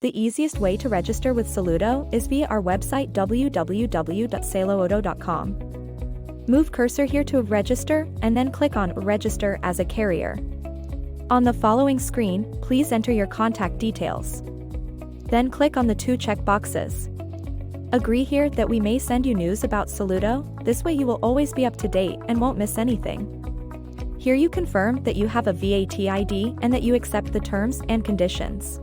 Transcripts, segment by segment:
The easiest way to register with Saludo is via our website www.saloodo.com. Move cursor here to register and then click on Register as a carrier. On the following screen, please enter your contact details. Then click on the two check boxes. Agree here that we may send you news about Saludo, this way you will always be up to date and won't miss anything. Here you confirm that you have a VAT ID and that you accept the terms and conditions.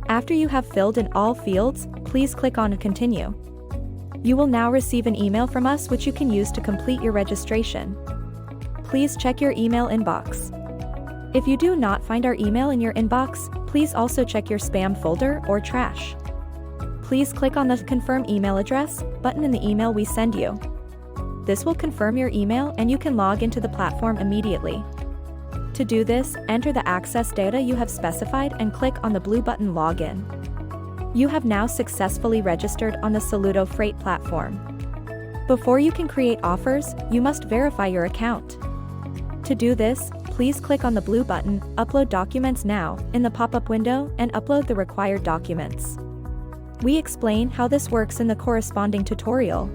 After you have filled in all fields, please click on Continue. You will now receive an email from us which you can use to complete your registration. Please check your email inbox. If you do not find our email in your inbox, please also check your spam folder or trash. Please click on the Confirm Email Address button in the email we send you. This will confirm your email and you can log into the platform immediately. To do this, enter the access data you have specified and click on the blue button Login. You have now successfully registered on the Saludo Freight platform. Before you can create offers, you must verify your account. To do this, please click on the blue button, Upload Documents Now, in the pop-up window and upload the required documents. We explain how this works in the corresponding tutorial.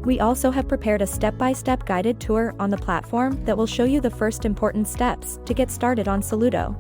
We also have prepared a step-by-step guided tour on the platform that will show you the first important steps to get started on Saludo.